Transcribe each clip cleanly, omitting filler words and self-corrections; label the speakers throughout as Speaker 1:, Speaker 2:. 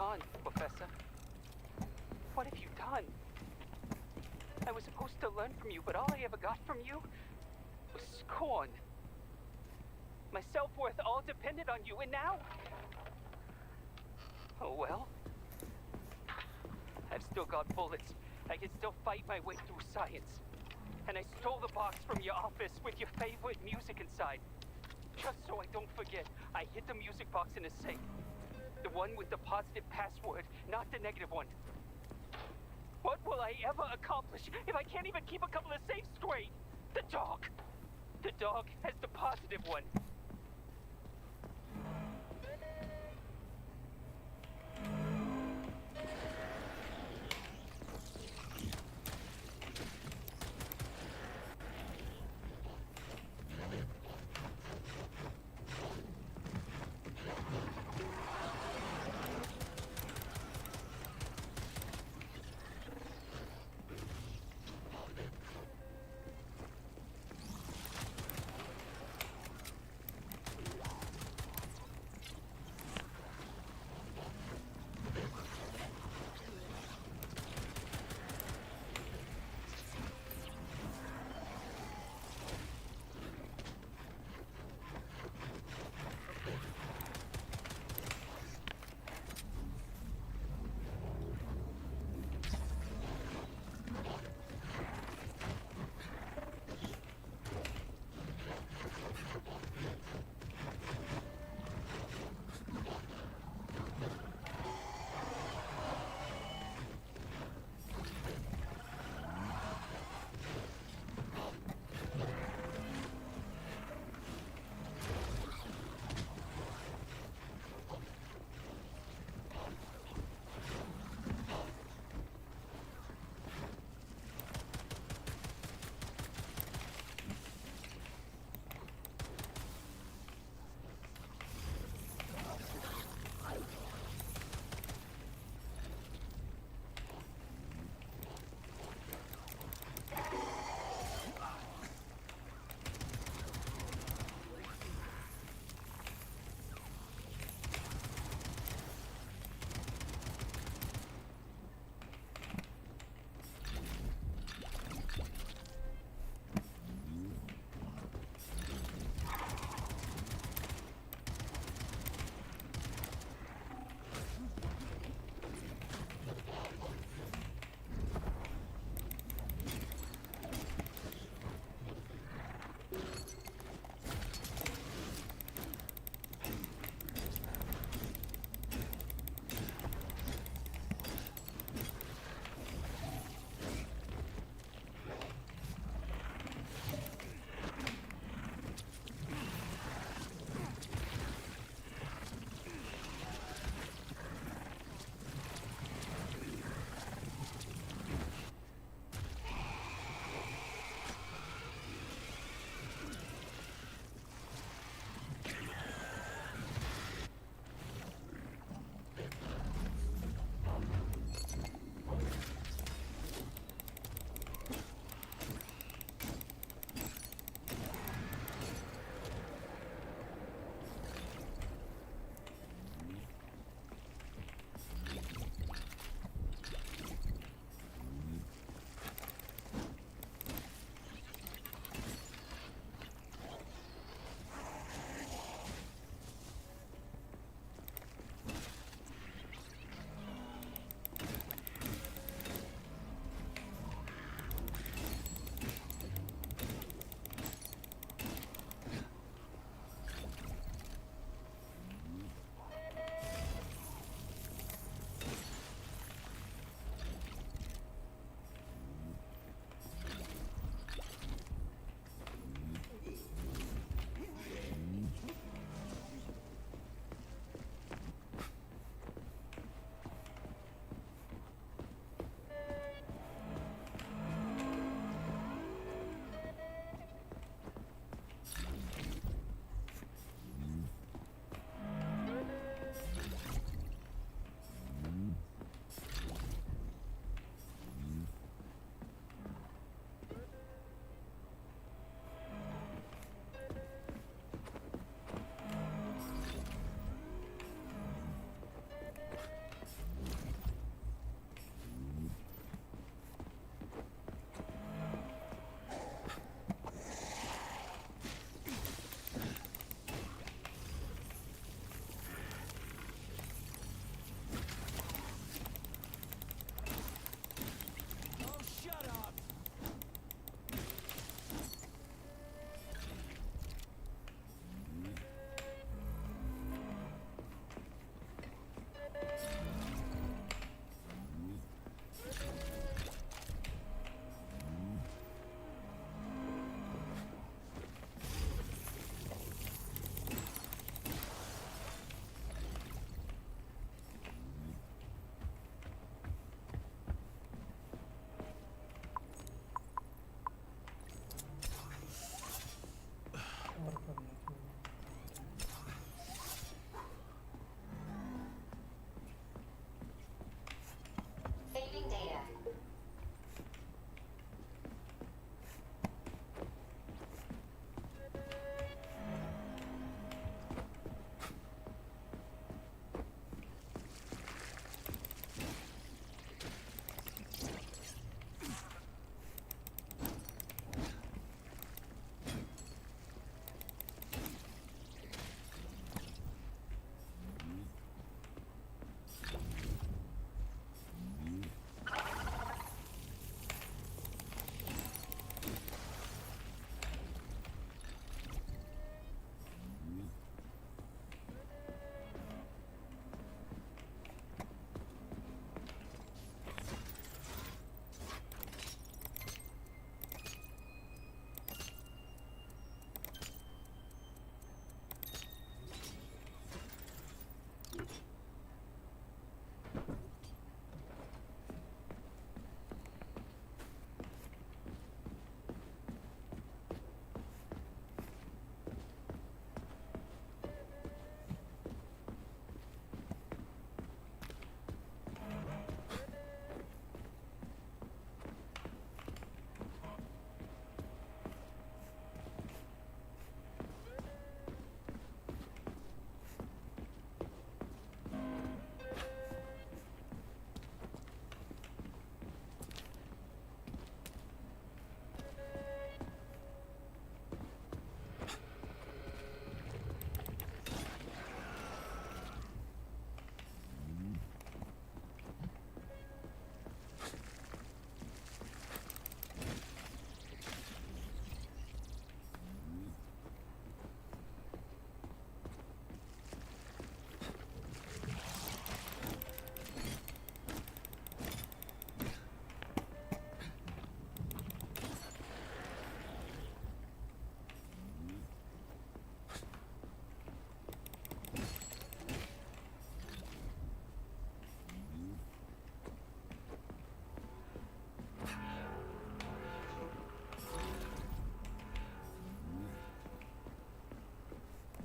Speaker 1: gone, Professor? What have you done? I was supposed to learn from you, but all I ever got from you was scorn. My self-worth all depended on you, and now... Oh well. I've still got bullets. I can still fight my way through science. And I stole the box from your office with your favorite music inside. Just so I don't forget, I hid the music box in a safe. The one with the positive password, not the negative one. What will I ever accomplish if I can't even keep a couple of safes straight? The dog! The dog has the positive one.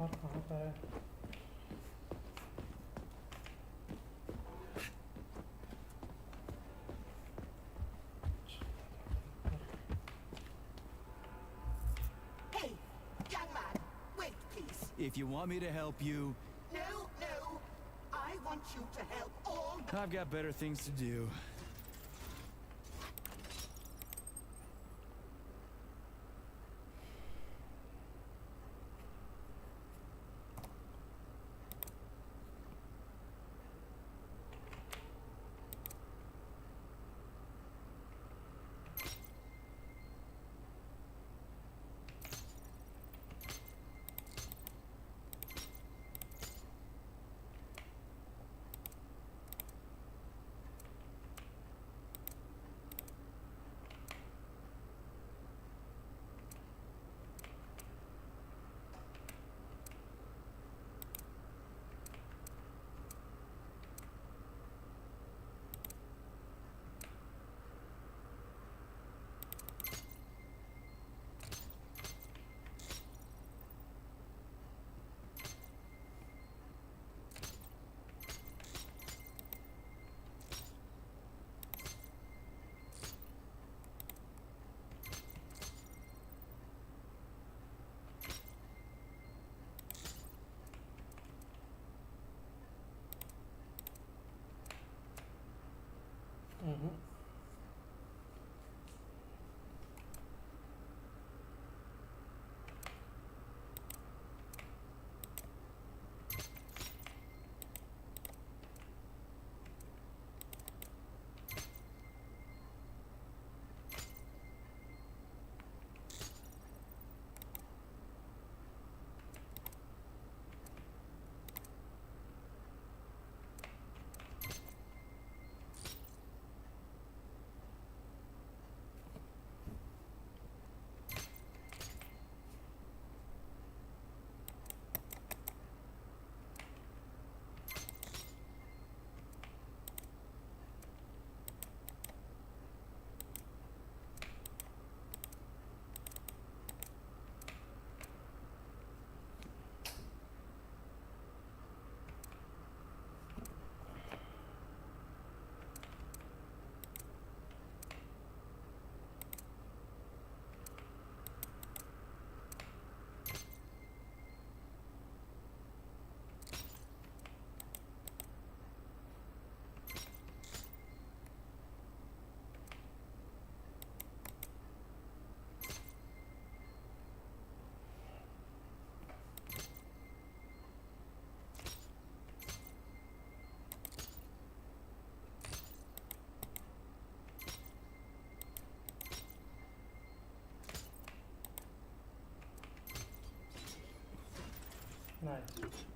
Speaker 2: और कहाँ पर है?
Speaker 3: Hey, young man, wait, please.
Speaker 4: If you want me to help you,
Speaker 3: No, no. I want you to help all.
Speaker 4: I've got better things to do.
Speaker 2: Hmm. Nice.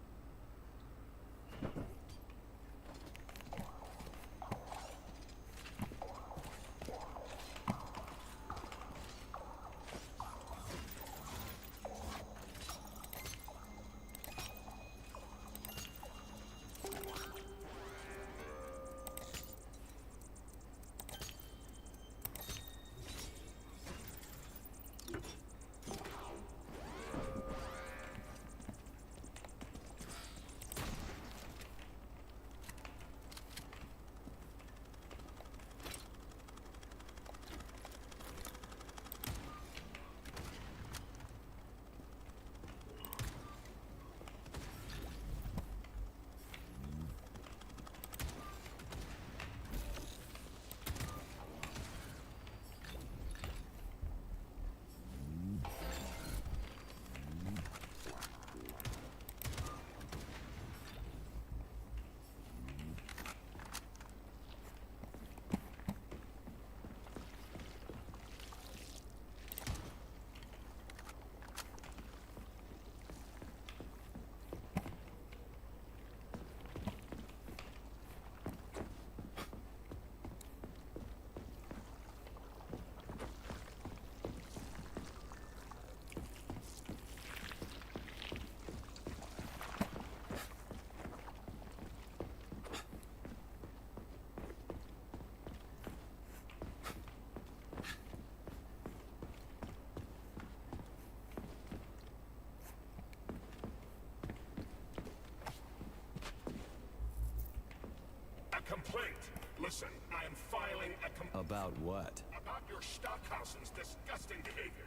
Speaker 5: Listen, I am filing a
Speaker 4: About what?
Speaker 5: about your Stockhausen's disgusting behavior.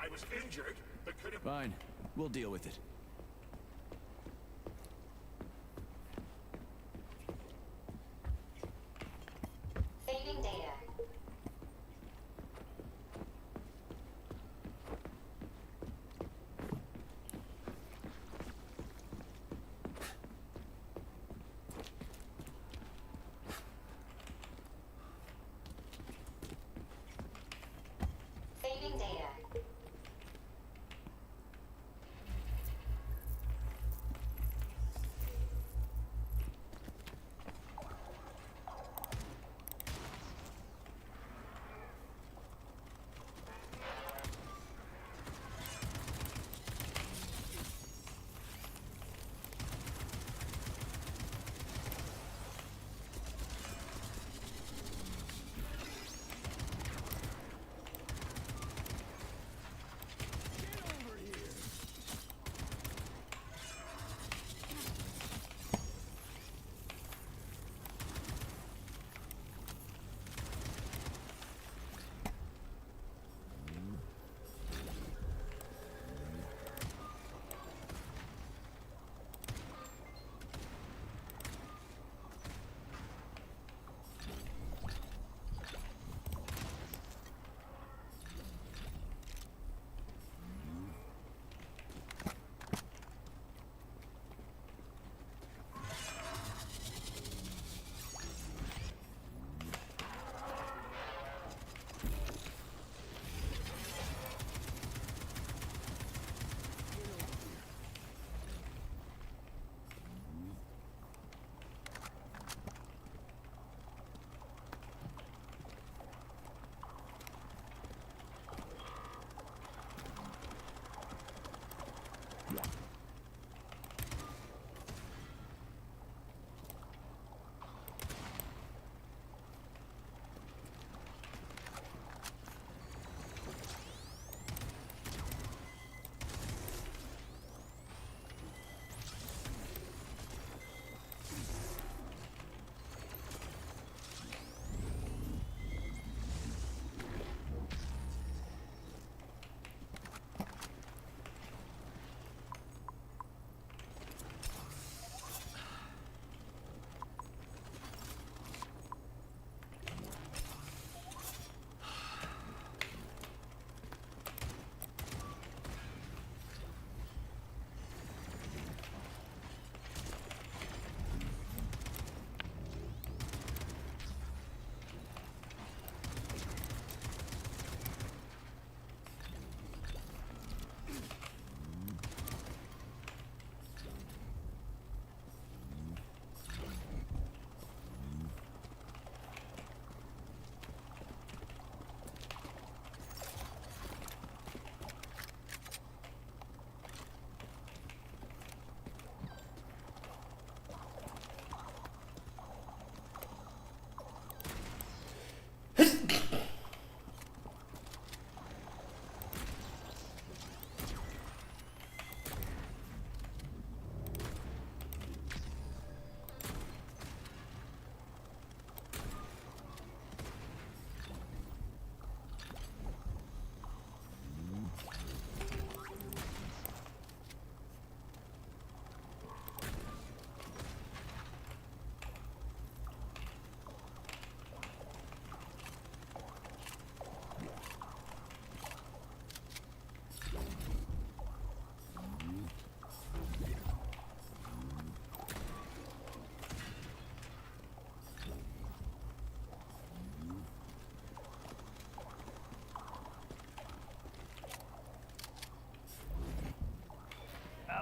Speaker 5: I was injured, but could have...
Speaker 4: Fine. We'll deal with it.
Speaker 6: Saving data. Saving data.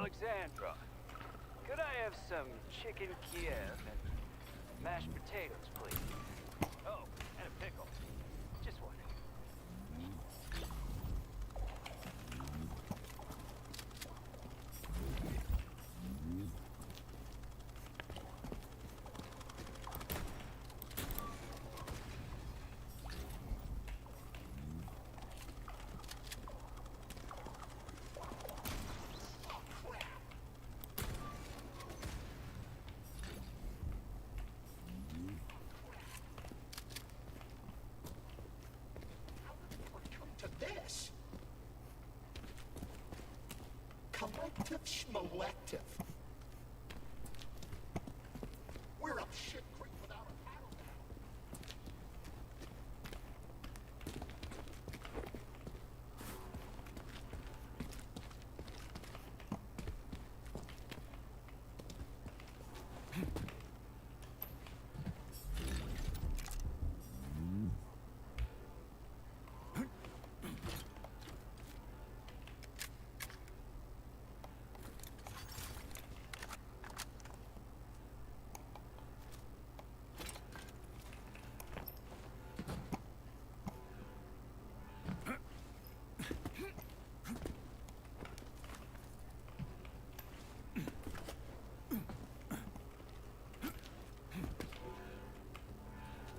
Speaker 1: Alexandra, could I have some chicken Kiev and mashed potatoes, please? Oh, and a pickle. Just one.
Speaker 3: Collective schmolective. We're up shit creek without a paddle now.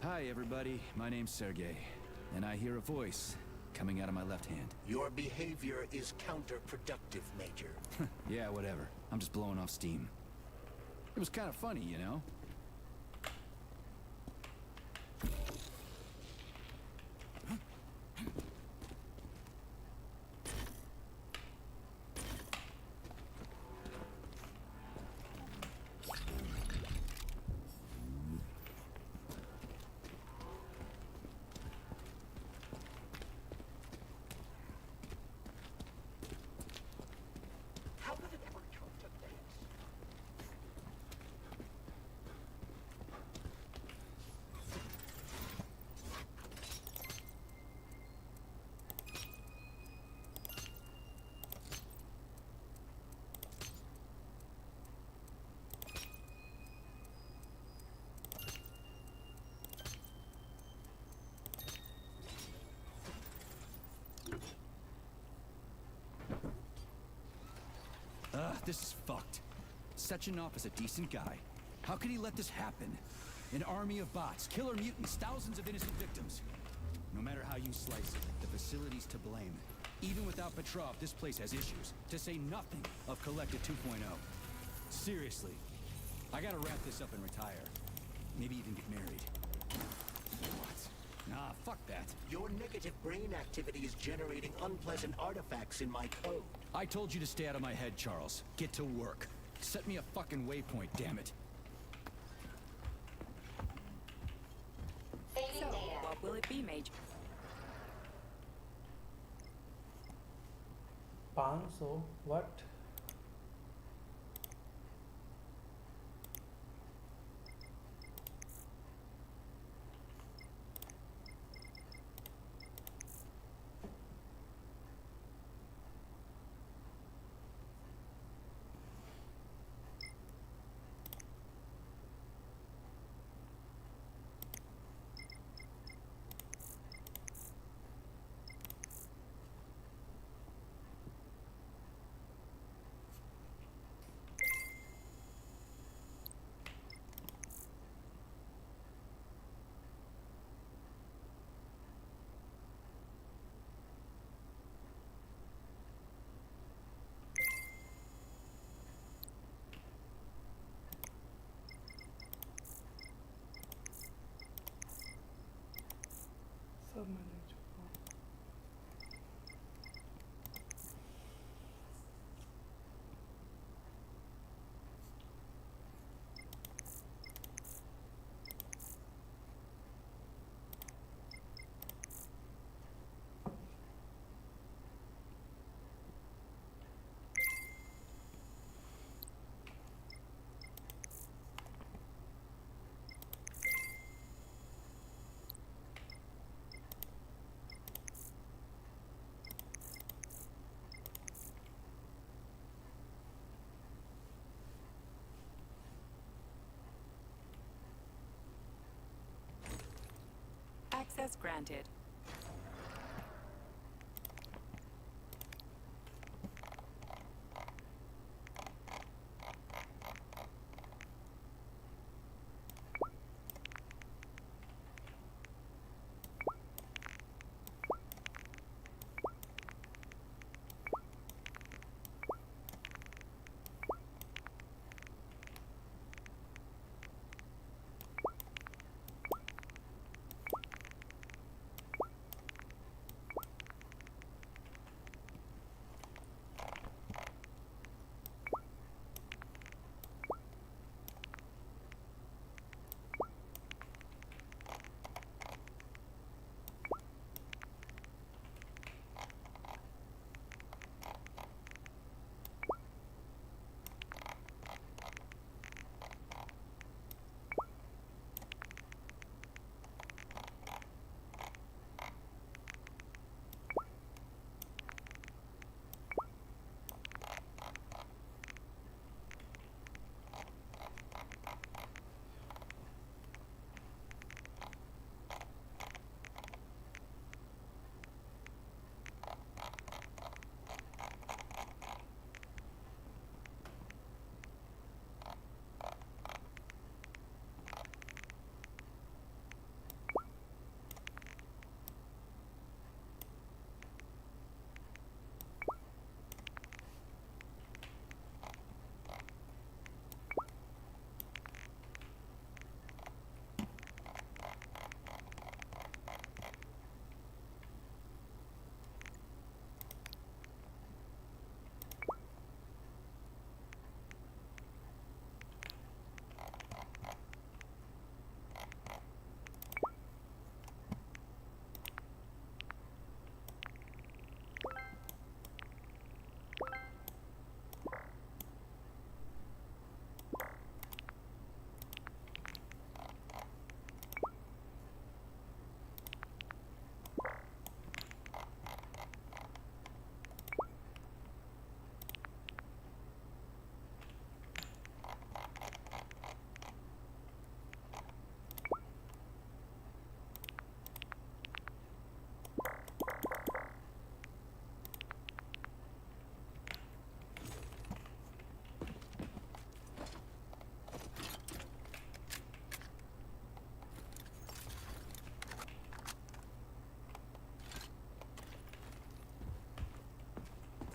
Speaker 4: Hi, everybody. My name's Sergey, and I hear a voice coming out of my left hand.
Speaker 3: Your behavior is counterproductive, Major.
Speaker 4: Yeah, whatever. I'm just blowing off steam. It was kind of funny, you know?
Speaker 3: How did it ever come to this?
Speaker 4: This is fucked. Sechenov is a decent guy. How could he let this happen? An army of bots, killer mutants, thousands of innocent victims. No matter how you slice it, the facility's to blame. Even without Petrov, this place has issues, to say nothing of Collective 2.0. Seriously, I gotta wrap this up and retire. Maybe even get married. What? Nah, fuck that.
Speaker 3: Your negative brain activity is generating unpleasant artifacts in my code.
Speaker 4: I told you to stay out of my head, Charles. Get to work. Set me a fucking waypoint, damn it.
Speaker 6: Saving
Speaker 7: So,
Speaker 6: data.
Speaker 7: what will it be, Major?
Speaker 2: 500 what? सब मैंने चुका
Speaker 7: Access granted.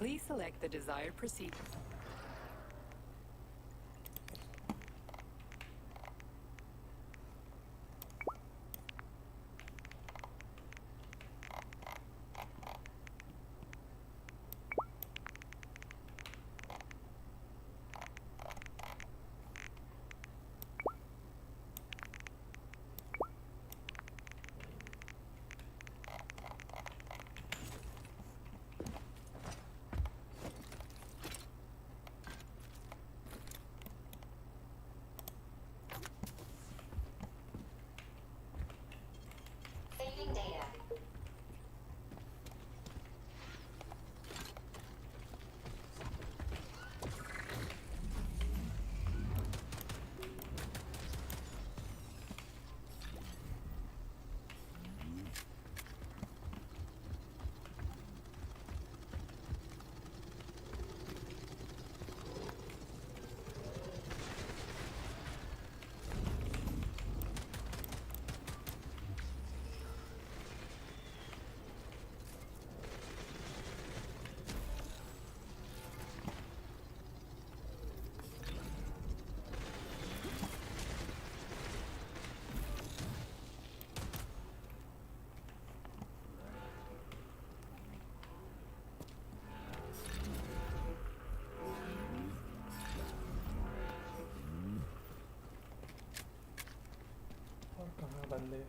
Speaker 7: Please select the desired procedure.
Speaker 6: Saving data.
Speaker 2: और कहाँ बंदे?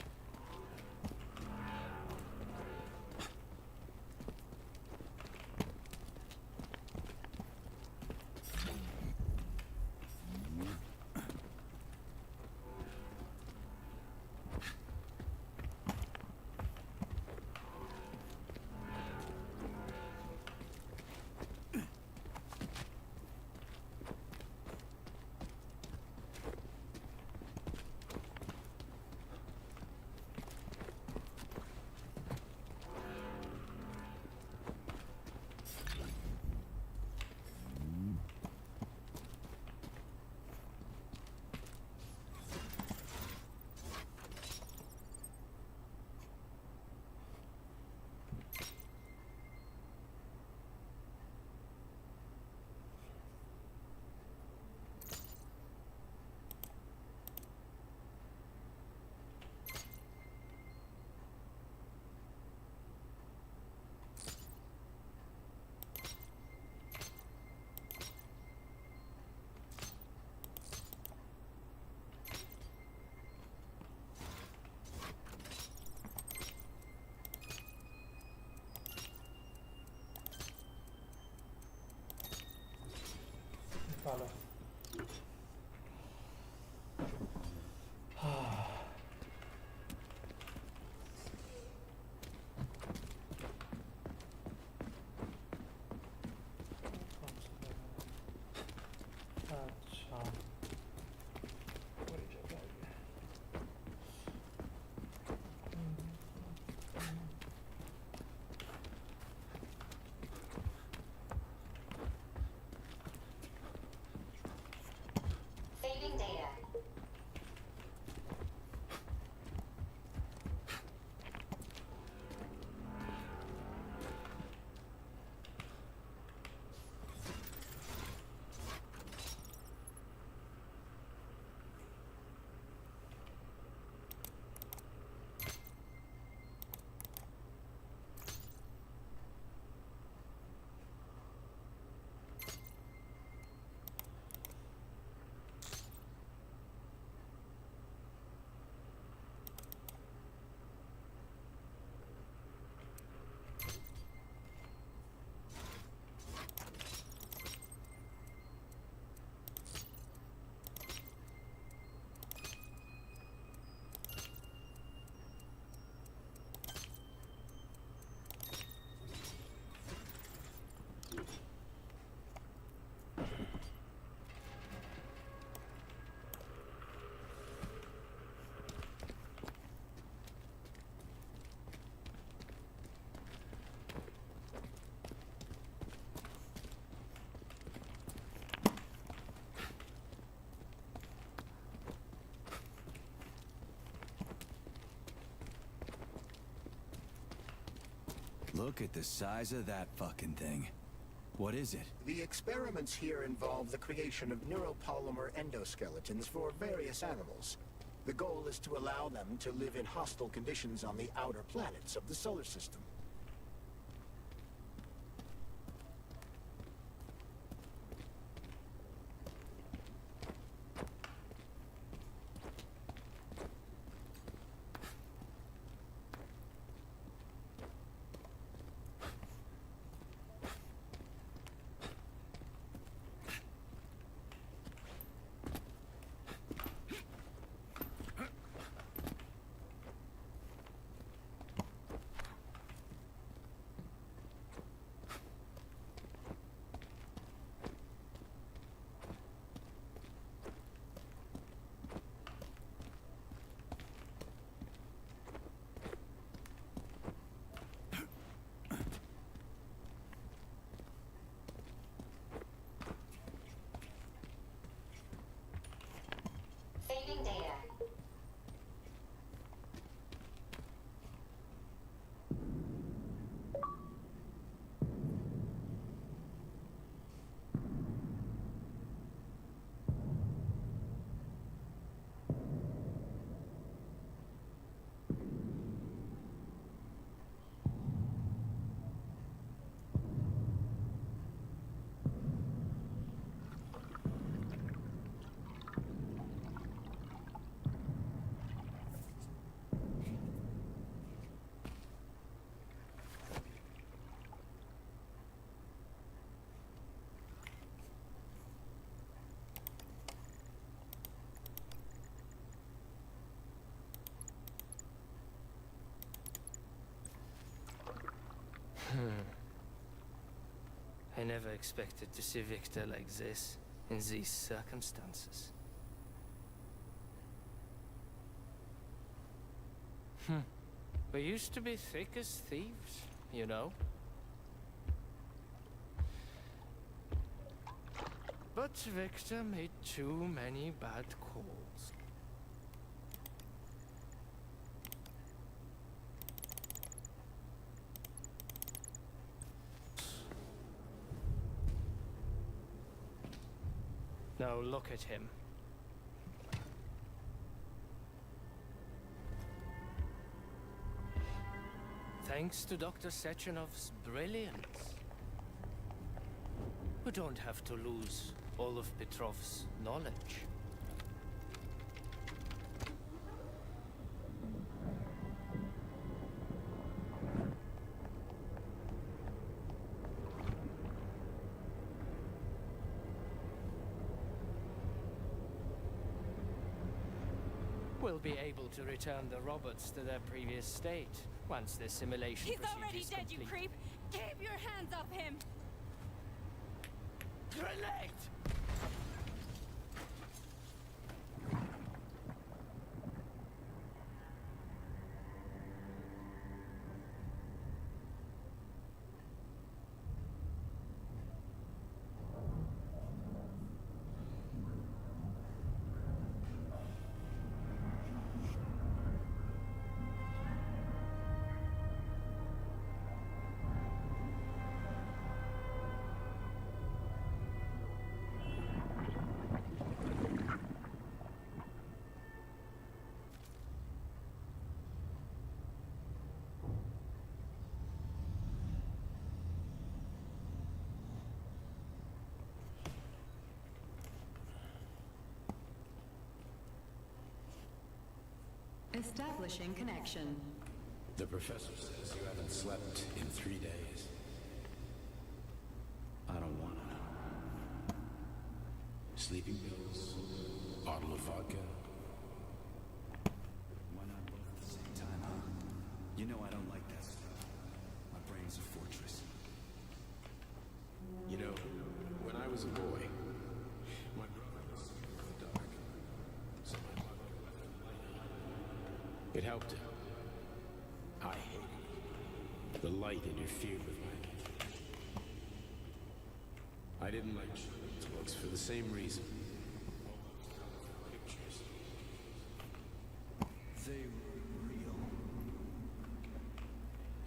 Speaker 2: निकालो। अच्छा वही जगह है ये।
Speaker 6: Saving data.
Speaker 4: Look at the size of that fucking thing. What is it?
Speaker 3: The experiments here involve the creation of neuropolymer endoskeletons for various animals. The goal is to allow them to live in hostile conditions on the outer planets of the solar system.
Speaker 6: Saving data.
Speaker 8: I never expected to see Victor like this, in these circumstances. We used to be thick as thieves, you know? But Victor made too many bad calls. Now look at him. Thanks to Dr. Sechenov's brilliance, we don't have to lose all of Petrov's knowledge. We'll be able to return the robots to their previous state once the simulation
Speaker 9: He's
Speaker 8: procedure
Speaker 9: already
Speaker 8: is
Speaker 9: dead,
Speaker 8: complete.
Speaker 9: you creep! Keep your hands off him!
Speaker 8: Grenade!
Speaker 10: Establishing connection.
Speaker 11: The professor says you haven't slept in 3 days. I don't want to know. Sleeping pills, bottle of vodka.
Speaker 4: Why not both at the same time, huh? You know I don't like that stuff. My brain's a fortress.
Speaker 11: You know, when I was a boy, my brother was scared of the dark. So my vodka weapon lighted. It helped him. I hated it. The light interfered with my imagination. I didn't like children's books for the same reason. Pictures.
Speaker 4: They were real.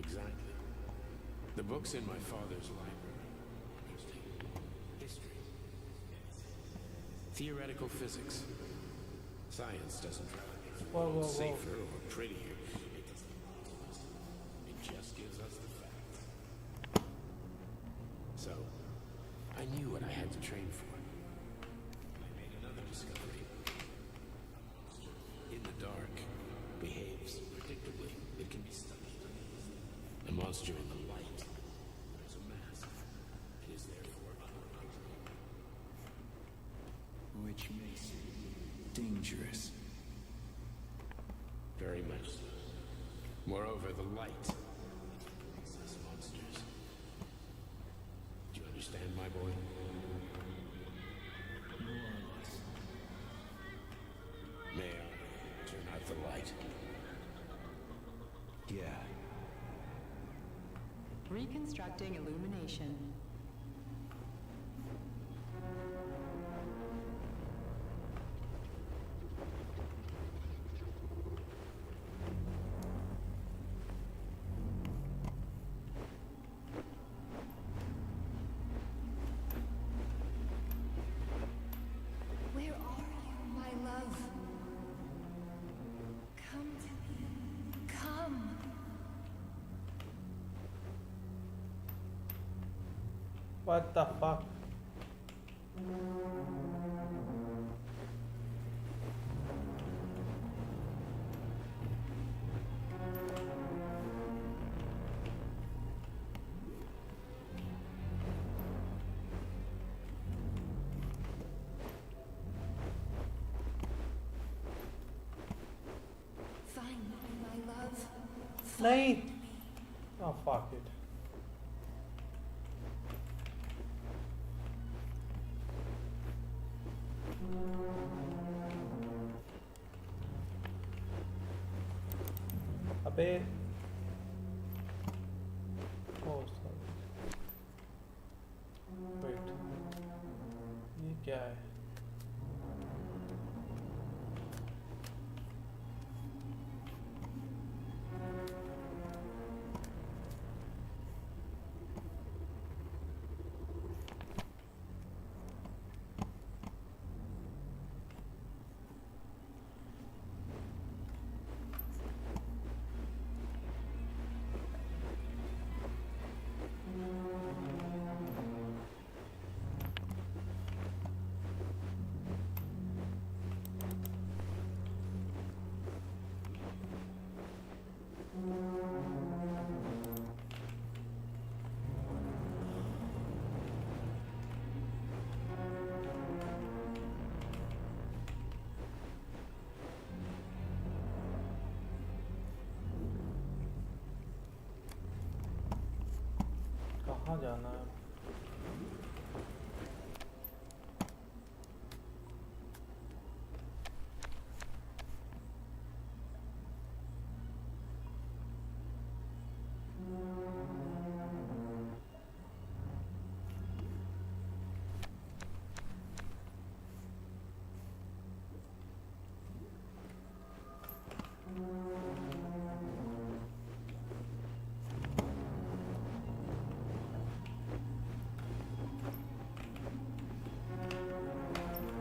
Speaker 11: Exactly. The books in my father's library. Theoretical physics. Science doesn't try to make the
Speaker 2: Whoa,
Speaker 11: world
Speaker 2: whoa, whoa.
Speaker 11: safer or prettier. It doesn't tell us anything. It just gives us the facts. So, I knew what I had to train for. I made another discovery. A monster in the dark behaves predictably. It can be studied. A monster in the light wears a mask. It is therefore unapproachable.
Speaker 4: Which makes it dangerous.
Speaker 11: Very much so. Moreover, the light brings us monsters. Do you understand, my boy? May I turn out the light?
Speaker 4: Yeah.
Speaker 10: Reconstructing illumination.
Speaker 9: Where are you, my love? Come to me. Come.
Speaker 2: What the fuck?
Speaker 9: Find me, my love.
Speaker 2: नहीं. Oh fuck it. अबे. Oh sorry. Wait. ये क्या है? कहाँ जाना है?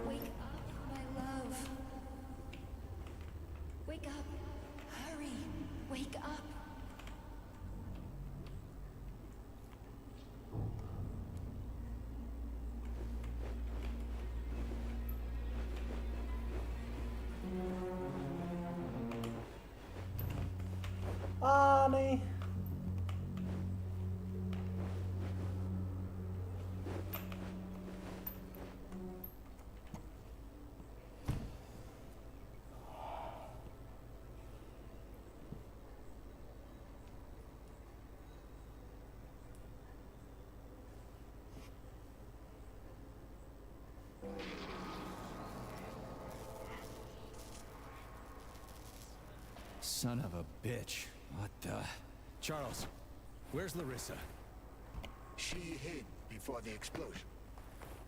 Speaker 9: Wake up, my love. Wake up. Hurry. Wake up.
Speaker 2: नहीं.
Speaker 4: Son of a bitch. What the... Charles, where's Larissa?
Speaker 3: She hid before the explosion.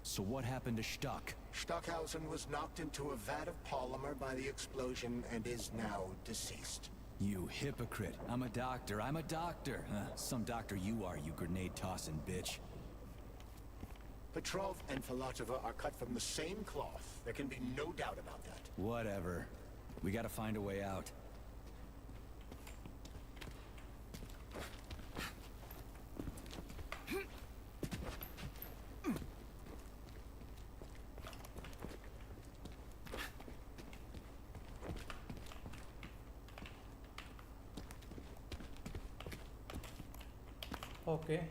Speaker 4: So what happened to Stuck?
Speaker 3: Stockhausen was knocked into a vat of polymer by the explosion and is now deceased.
Speaker 4: You hypocrite. I'm a doctor. Some doctor you are, you grenade-tossing bitch.
Speaker 3: Petrov and Filatova are cut from the same cloth. There can be no doubt about that.
Speaker 4: Whatever. We gotta find a way out.
Speaker 2: Okay.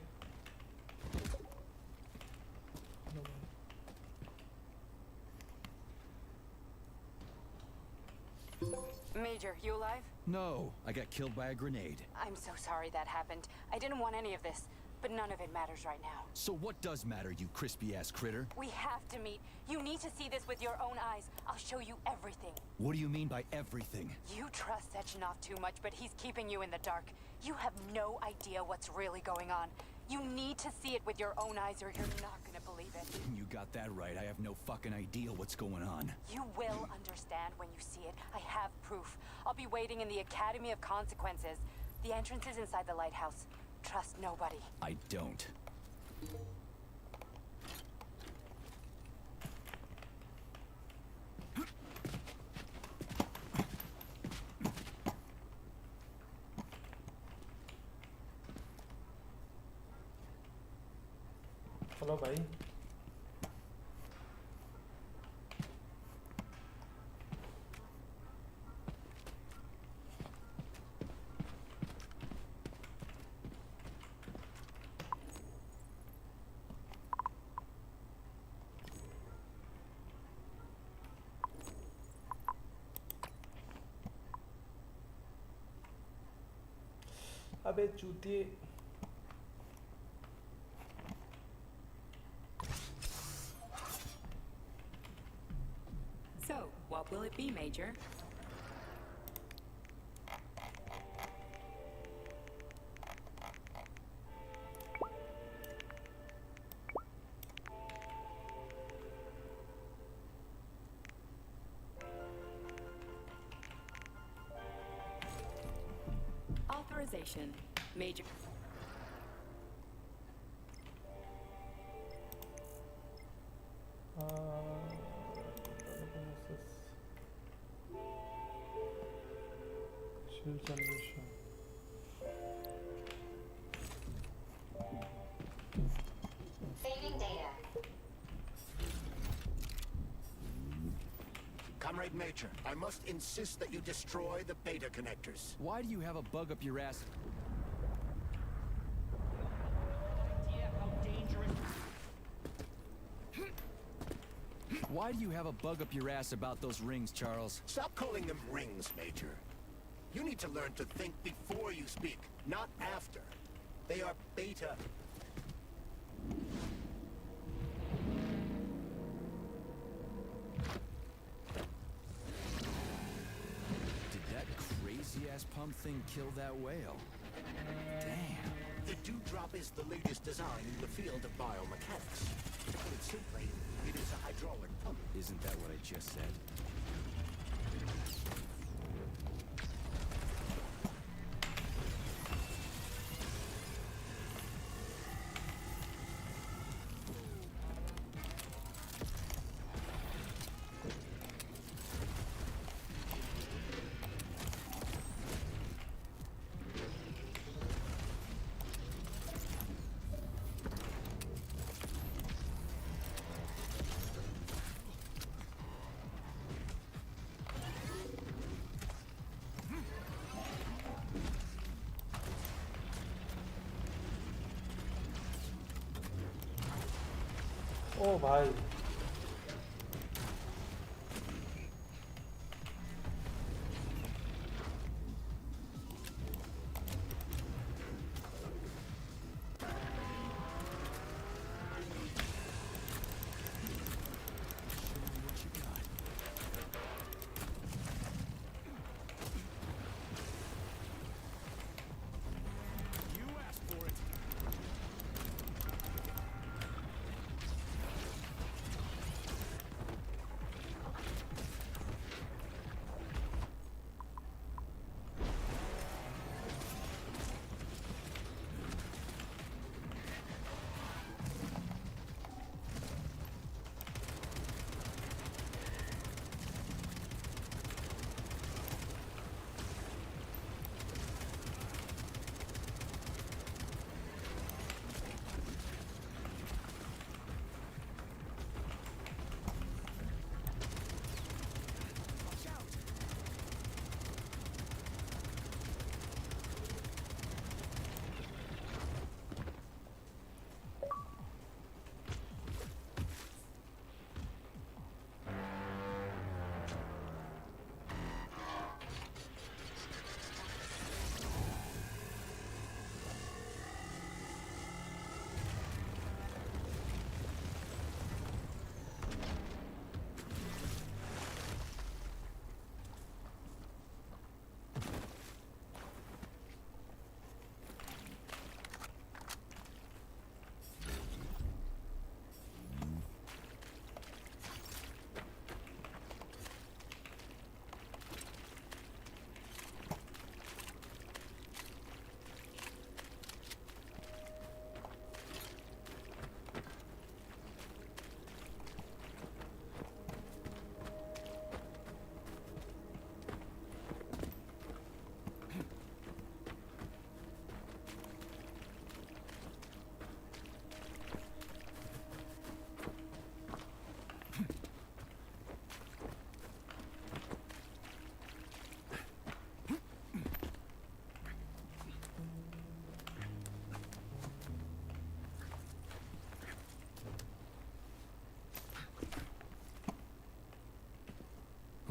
Speaker 7: Major, you alive?
Speaker 4: No, I got killed by a grenade.
Speaker 7: I'm so sorry that happened. I didn't want any of this, but none of it matters right now.
Speaker 4: So what does matter, you crispy-ass critter?
Speaker 7: We have to meet. You need to see this with your own eyes. I'll show you everything.
Speaker 4: What do you mean by everything?
Speaker 7: You trust Sechenov too much, but he's keeping you in the dark. You have no idea what's really going on. You need to see it with your own eyes or you're not gonna believe it.
Speaker 4: You got that right. I have no fucking idea what's going on.
Speaker 7: You will understand when you see it. I have proof. I'll be waiting in the Academy of Consequences. The entrance is inside the lighthouse. Trust nobody.
Speaker 4: I don't.
Speaker 2: चलो भाई अबे चूतिए
Speaker 10: So, what will it be, Major? Authorization. Major.
Speaker 2: Shield generation.
Speaker 6: Saving data.
Speaker 3: Comrade Major, I must insist that you destroy the beta connectors.
Speaker 4: Why do you have a bug up your ass? Why do you have a bug up your ass about those rings, Charles?
Speaker 3: Stop calling them rings, Major. You need to learn to think before you speak, not after. They are beta.
Speaker 4: Did that crazy-ass pump thing kill that whale? Damn.
Speaker 3: The Dewdrop is the latest design in the field of biomechanics. Put simply, it is a hydraulic pump.
Speaker 4: Isn't that what I just said?
Speaker 2: ओ भाई
Speaker 4: You asked for it.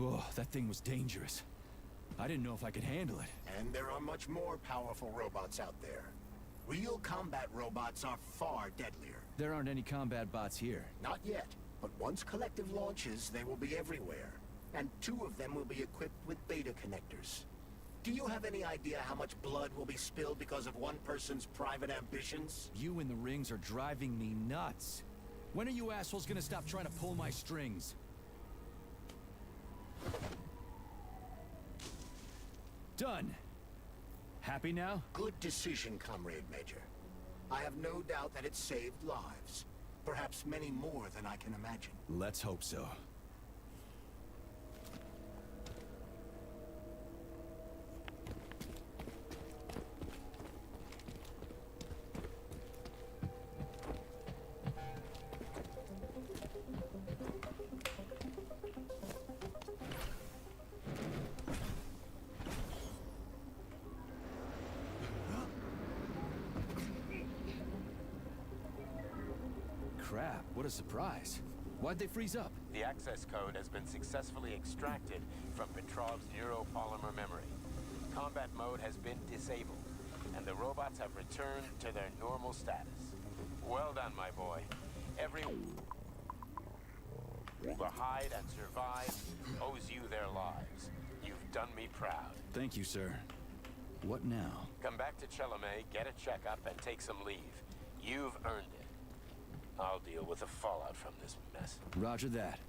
Speaker 4: Whoa, that thing was dangerous. I didn't know if I could handle it.
Speaker 3: And there are much more powerful robots out there. Real combat robots are far deadlier.
Speaker 4: There aren't any combat bots here.
Speaker 3: Not yet, but once Collective launches, they will be everywhere. And 2 of them will be equipped with beta connectors. Do you have any idea how much blood will be spilled because of one person's private ambitions?
Speaker 4: You in the rings are driving me nuts. When are you assholes gonna stop trying to pull my strings? Done. Happy now?
Speaker 3: Good decision, Comrade Major. I have no doubt that it saved lives. Perhaps many more than I can imagine.
Speaker 4: Let's hope so. Crap, what a surprise. Why'd they freeze up?
Speaker 12: The access code has been successfully extracted from Petrov's neuropolymer memory. Combat mode has been disabled, and the robots have returned to their normal status. Well done, my boy. Every who hide and survive owes you their lives. You've done me proud.
Speaker 4: Thank you, sir. What now?
Speaker 12: Come back to Chelomey, get a checkup, and take some leave. You've earned it. I'll deal with the fallout from this mess.
Speaker 4: Roger that.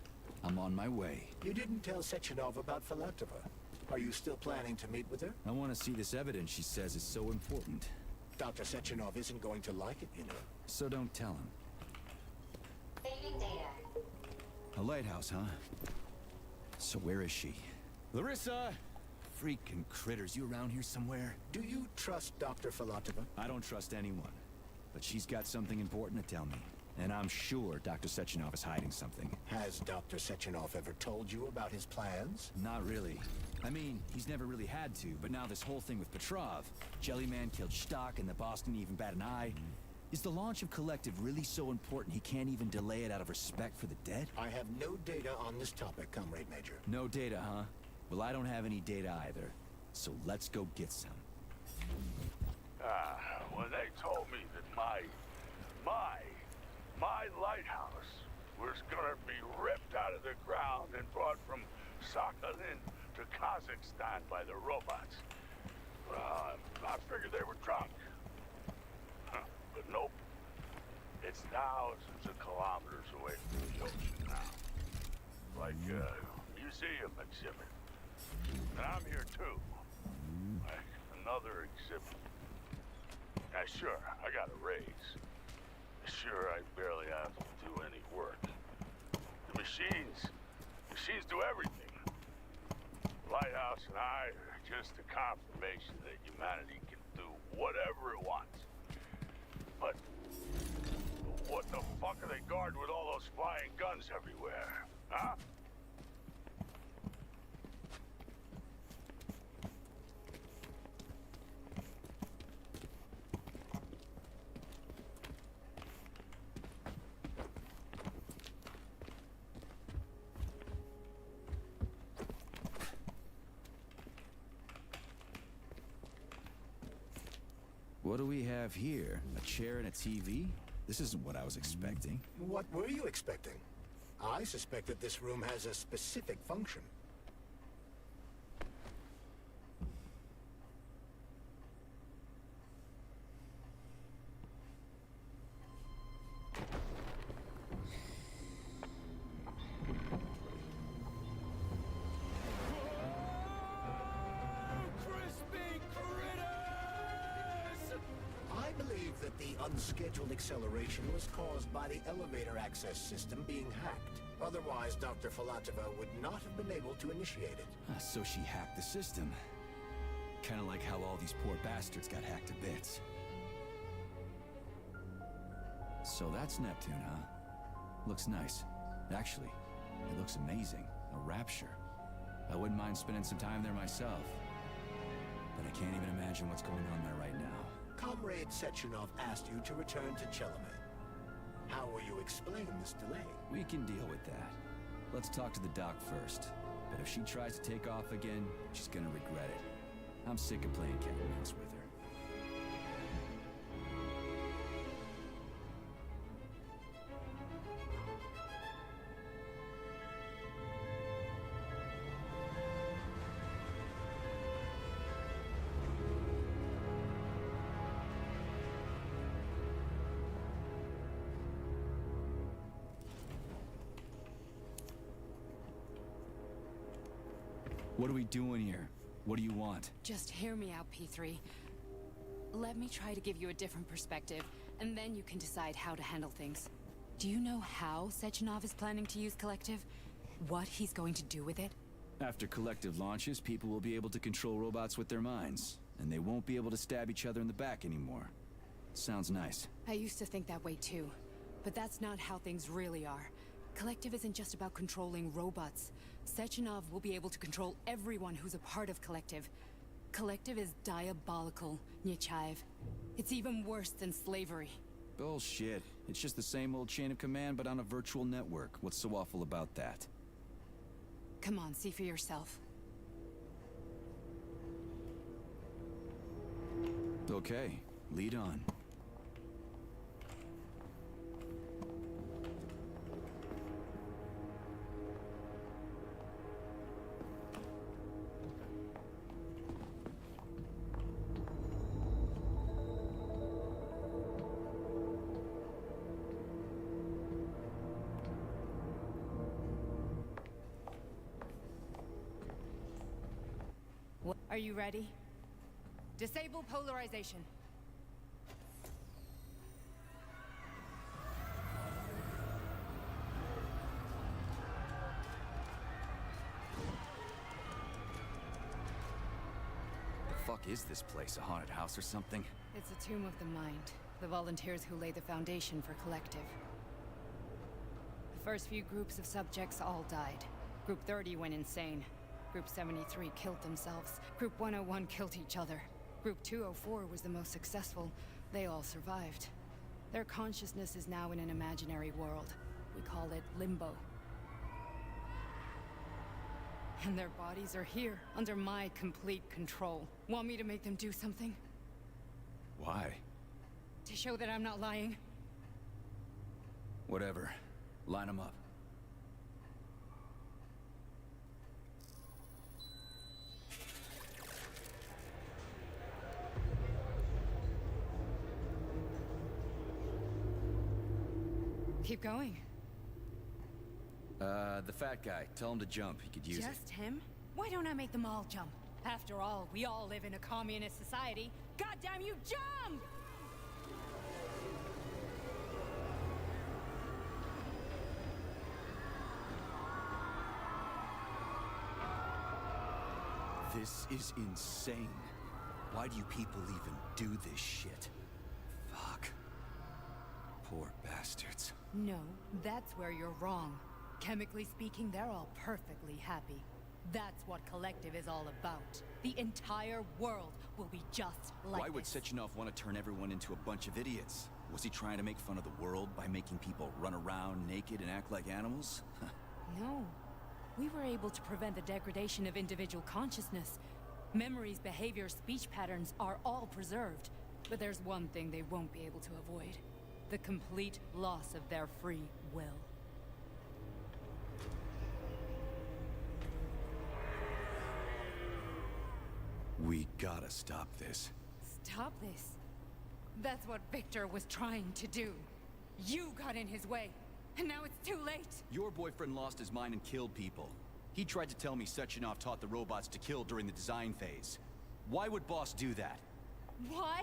Speaker 4: I'm on my way.
Speaker 3: You didn't tell Sechenov about Filatova. Are you still planning to meet with her?
Speaker 4: I want to see this evidence she says is so important.
Speaker 3: Dr. Sechenov isn't going to like it, you know.
Speaker 4: So don't tell him.
Speaker 6: Saving data.
Speaker 4: A lighthouse, huh? So where is she? Larissa! Freaking critters, you around here somewhere?
Speaker 3: Do you trust Dr. Filatova?
Speaker 4: I don't trust anyone. But she's got something important to tell me. And I'm sure Dr. Sechenov is hiding something.
Speaker 3: Has Dr. Sechenov ever told you about his plans?
Speaker 4: Not really. I mean, he's never really had to, but now this whole thing with Petrov, Jellyman killed Stock and the boss didn't even bat an eye. Is the launch of Collective really so important he can't even delay it out of respect for the dead?
Speaker 3: I have no data on this topic, Comrade Major.
Speaker 4: No data, huh? Well, I don't have any data either. So let's go get some.
Speaker 5: When they told me that my lighthouse was gonna be ripped out of the ground and brought from Sakhalin to Kazakhstan by the robots, I figured they were drunk. But nope. It's thousands of kilometers away from the ocean now. Like a museum exhibit. And I'm here too. Like another exhibit. Now sure, I got a raise. Sure, I barely have to do any work. The machines do everything. Lighthouse and I are just a confirmation that humanity can do whatever it wants. But what the fuck are they guarding with all those flying guns everywhere, huh?
Speaker 4: What do we have here? A chair and a TV? This isn't what I was expecting.
Speaker 3: What were you expecting? I suspect that this room has a specific function. Unscheduled acceleration was caused by the elevator access system being hacked. Otherwise, Dr. Filatova would not have been able to initiate it.
Speaker 4: So she hacked the system. Kind of like how all these poor bastards got hacked to bits. So that's Neptune, huh? Looks nice. Actually, it looks amazing. A rapture. I wouldn't mind spending some time there myself. But I can't even imagine what's going on there right now.
Speaker 3: Comrade Sechenov asked you to return to Chelomey. How will you explain this delay?
Speaker 4: We can deal with that. Let's talk to the doc first. But if she tries to take off again, she's gonna regret it. I'm sick of playing cat and mouse with her. What are we doing here? What do you want?
Speaker 7: Just hear me out, P3. Let me try to give you a different perspective, and then you can decide how to handle things. Do you know how Sechenov is planning to use Collective? What he's going to do with it?
Speaker 4: After Collective launches, people will be able to control robots with their minds, and they won't be able to stab each other in the back anymore. Sounds nice.
Speaker 7: I used to think that way too, but that's not how things really are. Collective isn't just about controlling robots. Sechenov will be able to control everyone who's a part of Collective. Collective is diabolical, Nechayev. It's even worse than slavery.
Speaker 4: Bullshit. It's just the same old chain of command, but on a virtual network. What's so awful about that?
Speaker 7: Come on, see for yourself.
Speaker 4: Okay, lead on.
Speaker 7: Are you ready? Disable polarization.
Speaker 4: The fuck is this place? A haunted house or something?
Speaker 7: It's a tomb of the mind. The volunteers who lay the foundation for Collective. The first few groups of subjects all died. Group 30 went insane. Group 73 killed themselves. Group 101 killed each other. Group 204 was the most successful. They all survived. Their consciousness is now in an imaginary world. We call it Limbo. And their bodies are here, under my complete control. Want me to make them do something?
Speaker 4: Why?
Speaker 7: To show that I'm not lying?
Speaker 4: Whatever. Line them up.
Speaker 7: Keep going.
Speaker 4: The fat guy. Tell him to jump. He could use it.
Speaker 7: Just him? Why don't I make them all jump? After all, we all live in a communist society. Goddamn you, jump!
Speaker 4: This is insane. Why do you people even do this shit? Fuck. Poor bastards.
Speaker 7: No, that's where you're wrong. Chemically speaking, they're all perfectly happy. That's what Collective is all about. The entire world will be just like
Speaker 4: Why would
Speaker 7: this.
Speaker 4: Sechenov want to turn everyone into a bunch of idiots? Was he trying to make fun of the world by making people run around naked and act like animals?
Speaker 7: No. We were able to prevent the degradation of individual consciousness. Memories, behavior, speech patterns are all preserved. But there's one thing they won't be able to avoid. The complete loss of their free will.
Speaker 4: We gotta stop this.
Speaker 7: Stop this. That's what Victor was trying to do. You got in his way, and now it's too late.
Speaker 4: Your boyfriend lost his mind and killed people. He tried to tell me Sechenov taught the robots to kill during the design phase. Why would Boss do that?
Speaker 7: Why?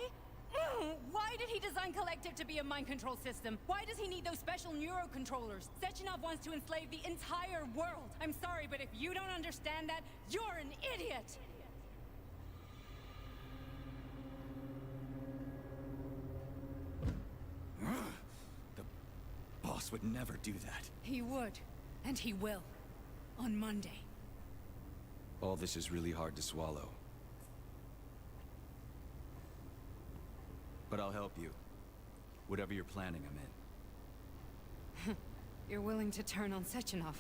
Speaker 7: Why did he design Collective to be a mind control system? Why does he need those special neurocontrollers? Sechenov wants to enslave the entire world. I'm sorry, but if you don't understand that, you're an idiot!
Speaker 4: The Boss would never do that.
Speaker 7: He would, and he will. On Monday.
Speaker 4: All this is really hard to swallow. But I'll help you. Whatever you're planning, I'm in.
Speaker 7: You're willing to turn on Sechenov.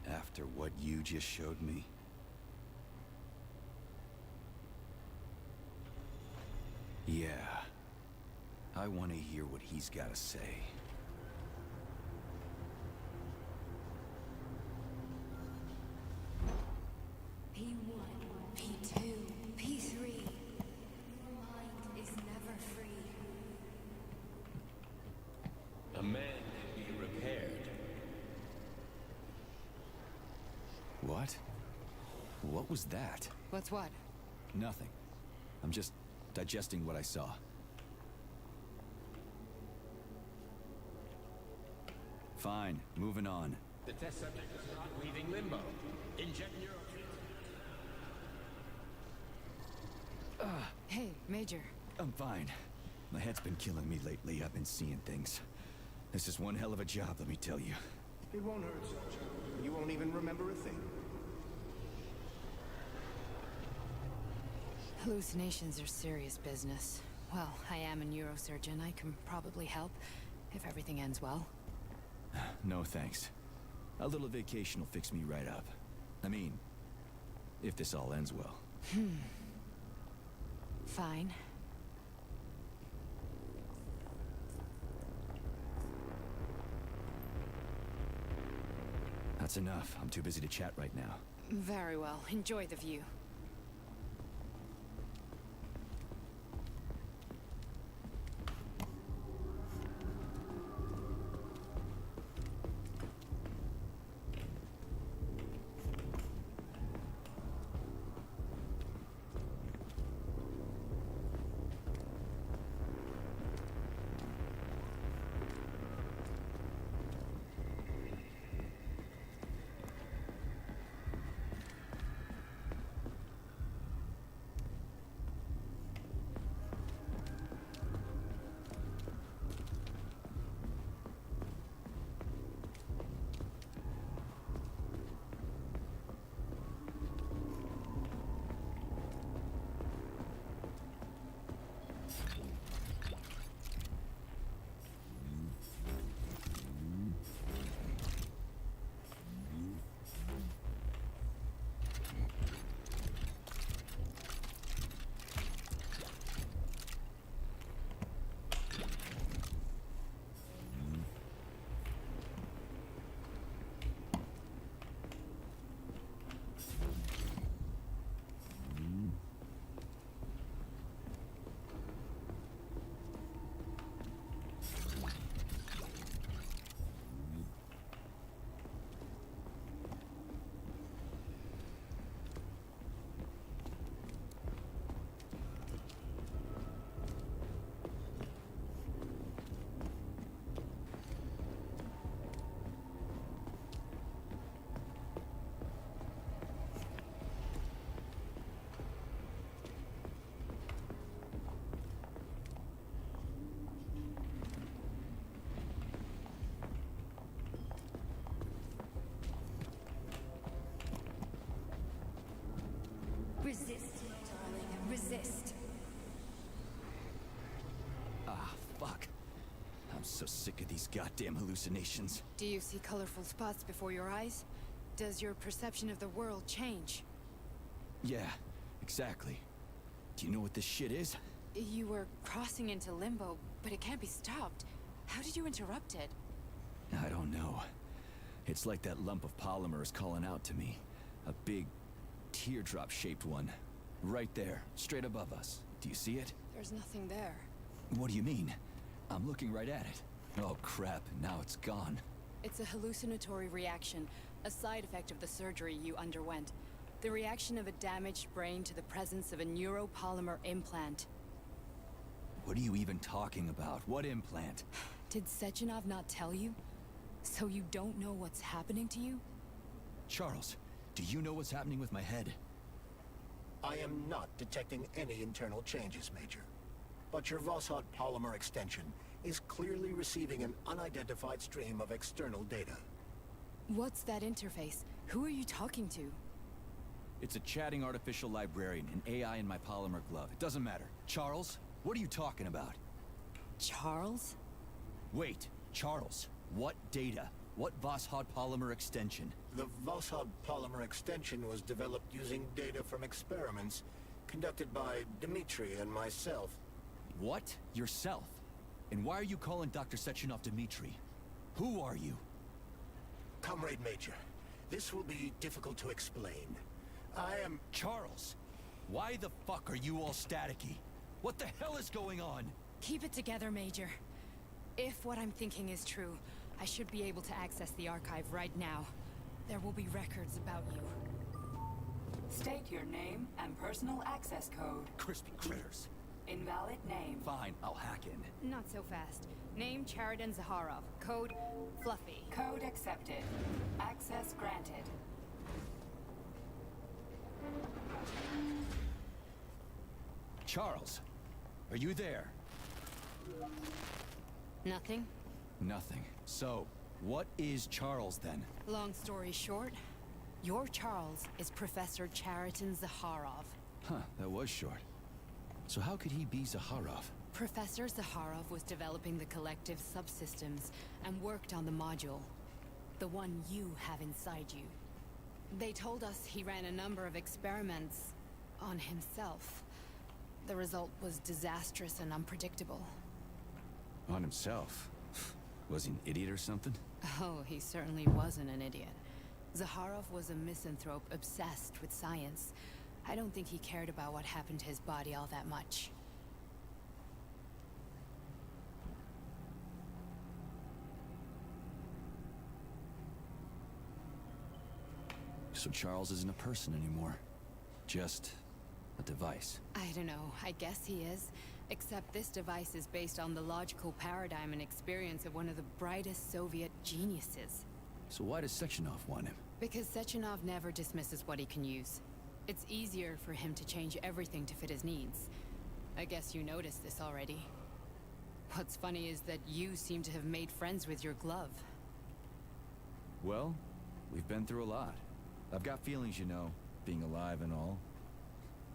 Speaker 4: After what you just showed me? Yeah. I want to hear what he's got to say.
Speaker 9: P1, P2, P3. Your mind is never free.
Speaker 11: A man can be repaired.
Speaker 4: What? What was that?
Speaker 7: What's what?
Speaker 4: Nothing. I'm just digesting what I saw. Fine, moving on.
Speaker 11: The test subject is not leaving limbo. Inject neuro...
Speaker 7: Hey, Major.
Speaker 4: I'm fine. My head's been killing me lately. I've been seeing things. This is one hell of a job, let me tell you.
Speaker 3: It won't hurt, Sergeant. You won't even remember a thing.
Speaker 7: Hallucinations are serious business. Well, I am a neurosurgeon. I can probably help, if everything ends well.
Speaker 4: No thanks. A little vacation will fix me right up. I mean, if this all ends well.
Speaker 7: Fine.
Speaker 4: That's enough. I'm too busy to chat right now.
Speaker 7: Very well. Enjoy the view.
Speaker 9: Resist, darling. Resist.
Speaker 4: Ah, fuck. I'm so sick of these goddamn hallucinations.
Speaker 7: Do you see colorful spots before your eyes? Does your perception of the world change?
Speaker 4: Yeah, exactly. Do you know what this shit is?
Speaker 7: You were crossing into limbo, but it can't be stopped. How did you interrupt it?
Speaker 4: I don't know. It's like that lump of polymer is calling out to me. A big, teardrop-shaped one. Right there, straight above us. Do you see it?
Speaker 7: There's nothing there.
Speaker 4: What do you mean? I'm looking right at it. Oh crap, now it's gone.
Speaker 7: It's a hallucinatory reaction, a side effect of the surgery you underwent. The reaction of a damaged brain to the presence of a neuropolymer implant.
Speaker 4: What are you even talking about? What implant?
Speaker 7: Did Sechenov not tell you? So you don't know what's happening to you?
Speaker 4: Charles, do you know what's happening with my head?
Speaker 3: I am not detecting any internal changes, Major. But your Vossot polymer extension is clearly receiving an unidentified stream of external data.
Speaker 7: What's that interface? Who are you talking to?
Speaker 4: It's a chatting artificial librarian, an AI in my polymer glove. It doesn't matter. Charles, what are you talking about?
Speaker 7: Charles?
Speaker 4: Wait, Charles, what data? What Voskhod polymer extension?
Speaker 3: The Voskhod polymer extension was developed using data from experiments conducted by Dmitri and myself.
Speaker 4: What? Yourself? And why are you calling Dr. Sechenov Dmitri? Who are you?
Speaker 3: Comrade Major, this will be difficult to explain. I am...
Speaker 4: Charles! Why the fuck are you all staticky? What the hell is going on?
Speaker 7: Keep it together, Major. If what I'm thinking is true, I should be able to access the archive right now. There will be records about you.
Speaker 10: State your name and personal access code.
Speaker 4: Crispy critters.
Speaker 10: Invalid name.
Speaker 4: Fine, I'll hack in.
Speaker 7: Not so fast. Name Cheriton Zaharov. Code Fluffy.
Speaker 10: Code accepted. Access granted.
Speaker 4: Charles, are you there?
Speaker 7: Nothing?
Speaker 4: Nothing. So, what is Charles then?
Speaker 7: Long story short, your Charles is Professor Cheriton Zaharov.
Speaker 4: Huh, that was short. So how could he be Zaharov?
Speaker 7: Professor Zaharov was developing the collective subsystems and worked on the module. The one you have inside you. They told us he ran a number of experiments on himself. The result was disastrous and unpredictable.
Speaker 4: On himself? Was he an idiot or something?
Speaker 7: Oh, he certainly wasn't an idiot. Zaharov was a misanthrope obsessed with science. I don't think he cared about what happened to his body all that much.
Speaker 4: So Charles isn't a person anymore. Just a device.
Speaker 7: I don't know. I guess he is. Except this device is based on the logical paradigm and experience of one of the brightest Soviet geniuses.
Speaker 4: So why does Sechenov want him?
Speaker 7: Because Sechenov never dismisses what he can use. It's easier for him to change everything to fit his needs. I guess you noticed this already. What's funny is that you seem to have made friends with your glove.
Speaker 4: Well, we've been through a lot. I've got feelings, you know, being alive and all.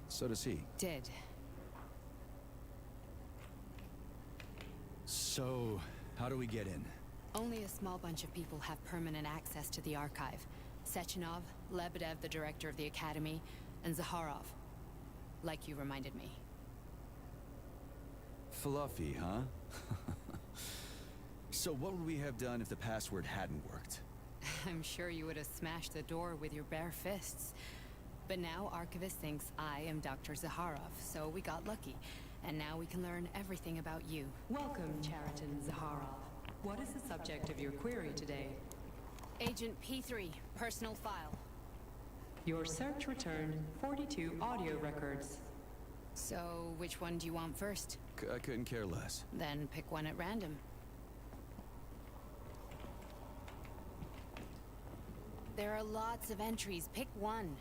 Speaker 4: So does he.
Speaker 7: Did.
Speaker 4: So, how do we get in?
Speaker 7: Only a small bunch of people have permanent access to the archive. Sechenov, Lebedev, the director of the Academy, and Zaharov. Like you reminded me.
Speaker 4: Fluffy, huh? So what would we have done if the password hadn't worked?
Speaker 7: I'm sure you would have smashed the door with your bare fists. But now Archivist thinks I am Dr. Zaharov, so we got lucky. And now we can learn everything about you.
Speaker 13: Welcome, Cheriton Zaharov. What is the subject of your query today?
Speaker 7: Agent P3, personal file.
Speaker 13: Your search returned 42 audio records.
Speaker 7: So, which one do you want first?
Speaker 4: I couldn't care less.
Speaker 7: Then pick one at random. There are lots of entries. Pick one.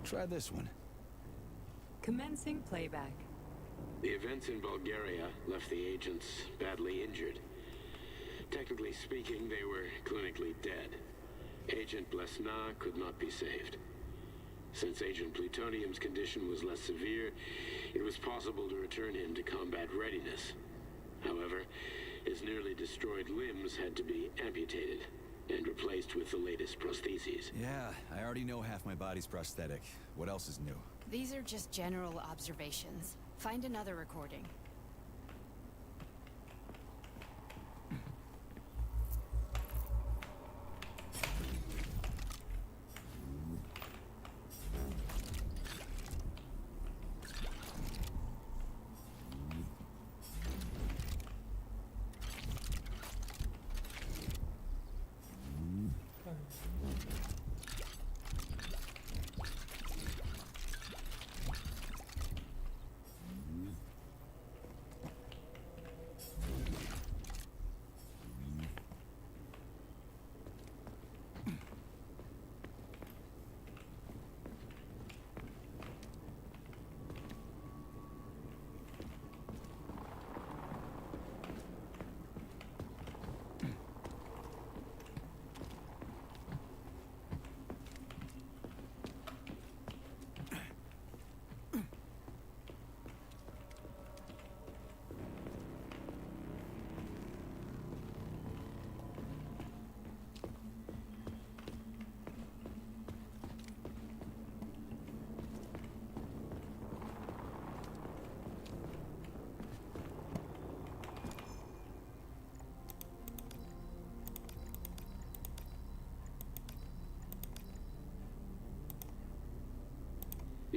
Speaker 4: Try this one.
Speaker 13: Commencing playback.
Speaker 11: The events in Bulgaria left the agents badly injured. Technically speaking, they were clinically dead. Agent Blesna could not be saved. Since Agent Plutonium's condition was less severe, it was possible to return him to combat readiness. However, his nearly destroyed limbs had to be amputated and replaced with the latest prostheses.
Speaker 4: Yeah, I already know half my body's prosthetic. What else is new?
Speaker 7: These are just general observations. Find another recording.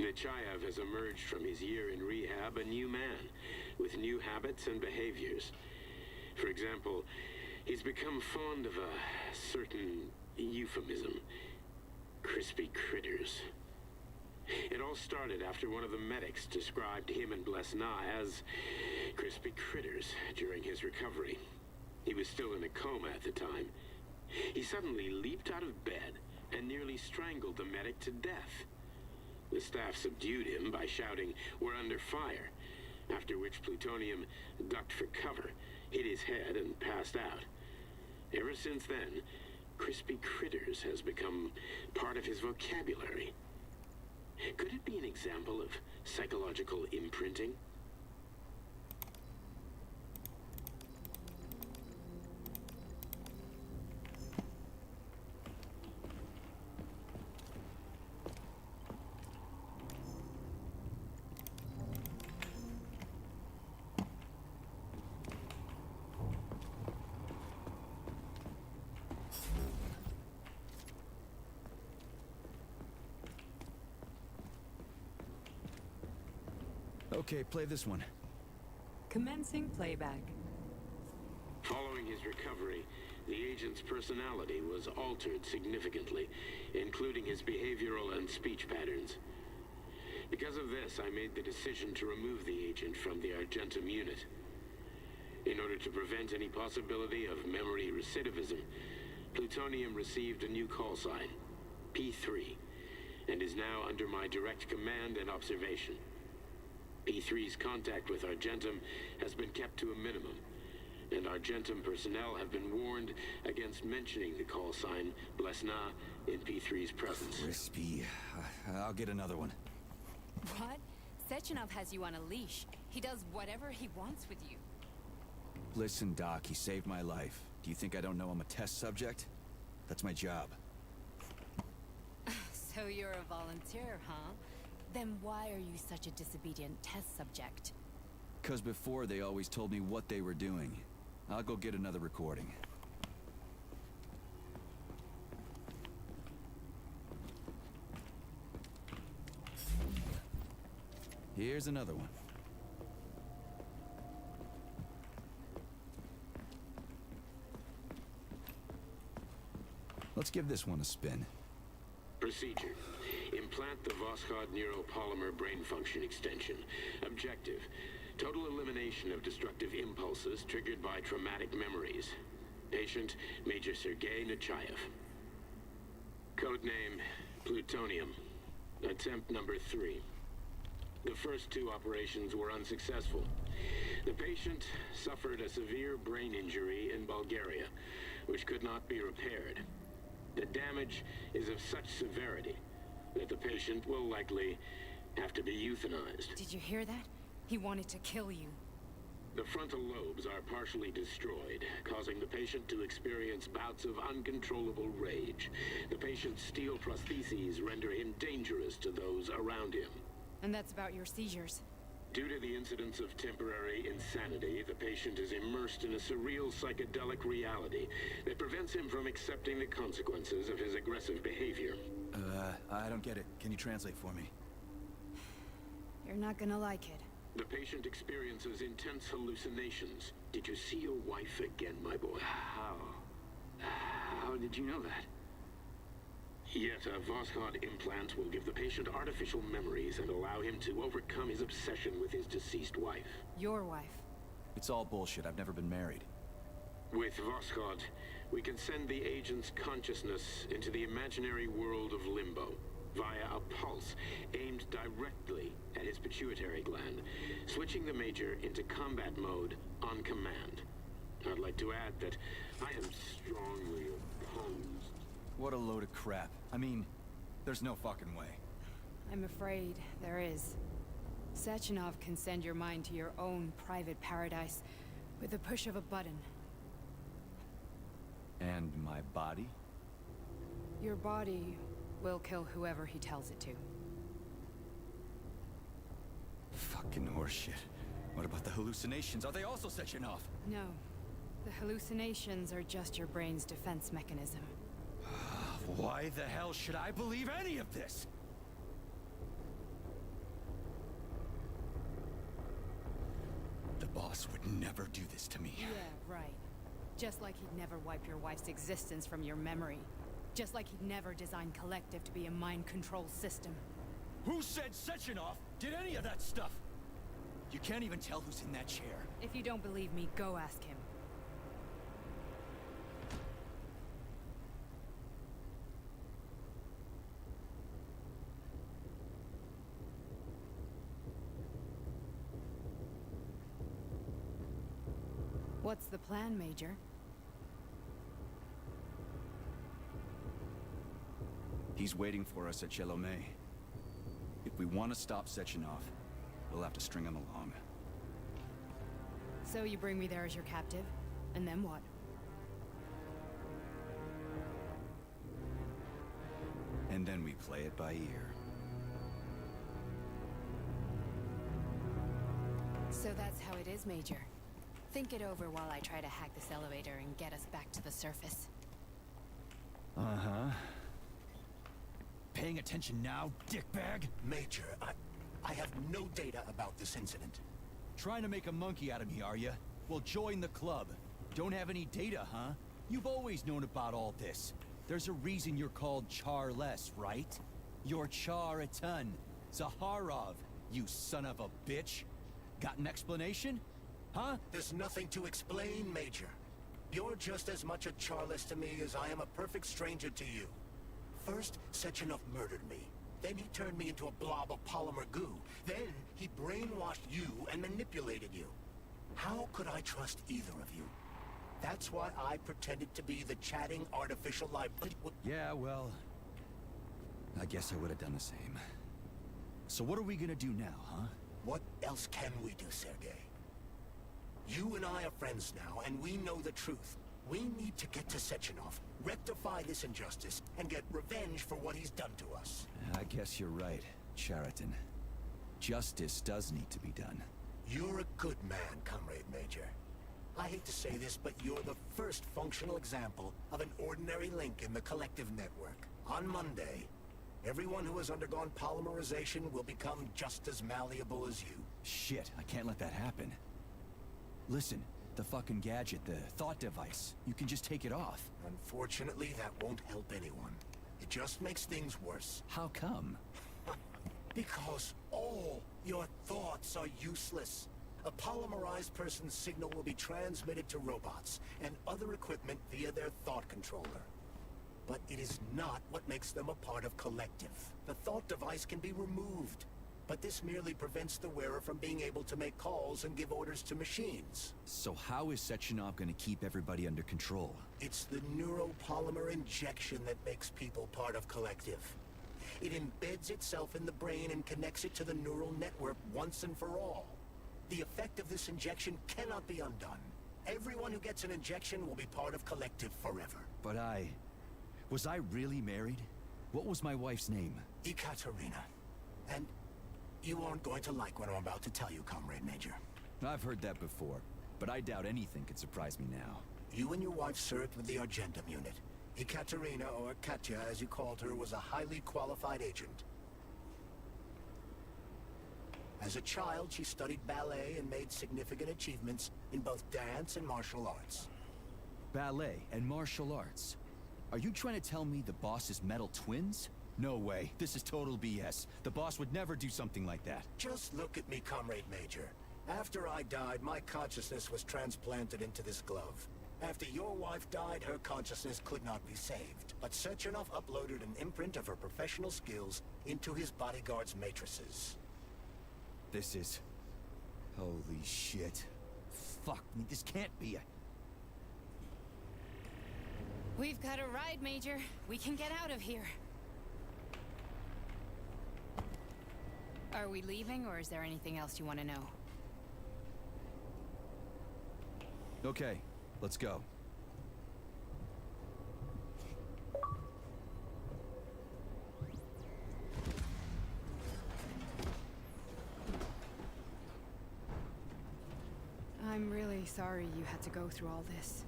Speaker 11: Nechayev has emerged from his year in rehab a new man, with new habits and behaviors. For example, he's become fond of a certain euphemism. Crispy critters. It all started after one of the medics described him and Blesna as crispy critters during his recovery. He was still in a coma at the time. He suddenly leaped out of bed and nearly strangled the medic to death. The staff subdued him by shouting, "We're under fire," after which Plutonium ducked for cover, hit his head, and passed out. Ever since then, crispy critters has become part of his vocabulary. Could it be an example of psychological imprinting?
Speaker 4: Okay, play this one.
Speaker 13: Commencing playback.
Speaker 11: Following his recovery, the agent's personality was altered significantly, including his behavioral and speech patterns. Because of this, I made the decision to remove the agent from the Argentum unit. In order to prevent any possibility of memory recidivism, Plutonium received a new call sign, P3, and is now under my direct command and observation. P3's contact with Argentum has been kept to a minimum, and Argentum personnel have been warned against mentioning the call sign Blesna in P3's presence.
Speaker 4: Crispy. I'll get another one.
Speaker 7: What? Sechenov has you on a leash. He does whatever he wants with you.
Speaker 4: Listen, Doc, he saved my life. Do you think I don't know I'm a test subject? That's my job.
Speaker 7: So you're a volunteer, huh? Then why are you such a disobedient test subject?
Speaker 4: 'Cause before they always told me what they were doing. I'll go get another recording. Here's another one. Let's give this one a spin.
Speaker 11: Procedure. Implant the Voskhod neuropolymer brain function extension. Objective. Total elimination of destructive impulses triggered by traumatic memories. Patient, Major Sergei Nechayev. Codename, Plutonium. Attempt number 3. The first 2 operations were unsuccessful. The patient suffered a severe brain injury in Bulgaria, which could not be repaired. The damage is of such severity that the patient will likely have to be euthanized.
Speaker 7: Did you hear that? He wanted to kill you.
Speaker 11: The frontal lobes are partially destroyed, causing the patient to experience bouts of uncontrollable rage. The patient's steel prostheses render him dangerous to those around him.
Speaker 7: And that's about your seizures.
Speaker 11: Due to the incidence of temporary insanity, the patient is immersed in a surreal psychedelic reality that prevents him from accepting the consequences of his aggressive behavior.
Speaker 4: I don't get it. Can you translate for me?
Speaker 7: You're not gonna like it.
Speaker 11: The patient experiences intense hallucinations. Did you see your wife again, my boy? How did you know that? Yet a Voskhod implant will give the patient artificial memories and allow him to overcome his obsession with his deceased wife.
Speaker 7: Your wife.
Speaker 4: It's all bullshit. I've never been married.
Speaker 11: With Voskhod, we can send the agent's consciousness into the imaginary world of limbo via a pulse aimed directly at his pituitary gland, switching the Major into combat mode on command. I'd like to add that I am strongly opposed.
Speaker 4: What a load of crap. I mean, there's no fucking way.
Speaker 7: I'm afraid there is. Sechenov can send your mind to your own private paradise with the push of a button.
Speaker 4: And my body?
Speaker 7: Your body will kill whoever he tells it to.
Speaker 4: Fucking horseshit. What about the hallucinations? Are they also Sechenov?
Speaker 7: No. The hallucinations are just your brain's defense mechanism.
Speaker 4: Why the hell should I believe any of this? boss would never do this to me.
Speaker 7: Yeah, right. Just like he'd never wipe your wife's existence from your memory. Just like he'd never design Collective to be a mind control system.
Speaker 4: Who said Sechenov did any of that stuff? You can't even tell who's in that chair.
Speaker 7: If you don't believe me, go ask him. What's the plan, Major?
Speaker 4: He's waiting for us at Chelomey. If we want to stop Sechenov, we'll have to string him along.
Speaker 7: So you bring me there as your captive, and then what?
Speaker 4: And then we play it by ear.
Speaker 7: So that's how it is, Major. Think it over while I try to hack this elevator and get us back to the surface.
Speaker 4: Uh-huh. Paying attention now, dickbag?
Speaker 3: Major, I have no data about this incident.
Speaker 4: Trying to make a monkey out of me, are you? Well, join the club. Don't have any data, huh? You've always known about all this. There's a reason you're called Charles, right? You're Char-a-ton. Zaharov, you son of a bitch. Got an explanation? Huh?
Speaker 3: There's nothing to explain, Major. You're just as much a Charles to me as I am a perfect stranger to you. First, Sechenov murdered me. Then he turned me into a blob of polymer goo. Then he brainwashed you and manipulated you. How could I trust either of you? That's why I pretended to be the chatting artificial life.
Speaker 4: Yeah, well, I guess I would have done the same. So what are we gonna do now, huh?
Speaker 3: What else can we do, Sergei? You and I are friends now, and we know the truth. We need to get to Sechenov, rectify this injustice, and get revenge for what he's done to us.
Speaker 4: I guess you're right, Chariton. Justice does need to be done.
Speaker 3: You're a good man, Comrade Major. I hate to say this, but you're the first functional example of an ordinary link in the Collective network. On Monday, everyone who has undergone polymerization will become just as malleable as you.
Speaker 4: Shit, I can't let that happen. Listen, the fucking gadget, the thought device, you can just take it off.
Speaker 3: Unfortunately, that won't help anyone. It just makes things worse.
Speaker 4: How come?
Speaker 3: Because all your thoughts are useless. A polymerized person's signal will be transmitted to robots and other equipment via their thought controller. But it is not what makes them a part of Collective. The thought device can be removed, but this merely prevents the wearer from being able to make calls and give orders to machines.
Speaker 4: So how is Sechenov gonna keep everybody under control?
Speaker 3: It's the neuropolymer injection that makes people part of Collective. It embeds itself in the brain and connects it to the neural network once and for all. The effect of this injection cannot be undone. Everyone who gets an injection will be part of Collective forever.
Speaker 4: But was I really married? What was my wife's name?
Speaker 3: Ekaterina. And you aren't going to like what I'm about to tell you, Comrade Major.
Speaker 4: I've heard that before, but I doubt anything could surprise me now.
Speaker 3: You and your wife served with the Argentum unit. Ekaterina, or Katya as you called her, was a highly qualified agent. As a child, she studied ballet and made significant achievements in both dance and martial arts.
Speaker 4: Ballet and martial arts? Are you trying to tell me the boss is metal twins? No way. This is total BS. The boss would never do something like that.
Speaker 3: Just look at me, Comrade Major. After I died, my consciousness was transplanted into this glove. After your wife died, her consciousness could not be saved. But Sechenov uploaded an imprint of her professional skills into his bodyguard's matrices.
Speaker 4: This is... holy shit. Fuck me, this can't be a...
Speaker 7: We've got a ride, Major. We can get out of here. Are we leaving, or is there anything else you want to know?
Speaker 4: Okay, let's go.
Speaker 7: I'm really sorry you had to go through all this.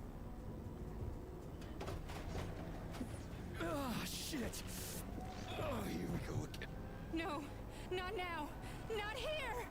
Speaker 4: Oh, shit! Oh, here we go again.
Speaker 7: No, not now! Not here!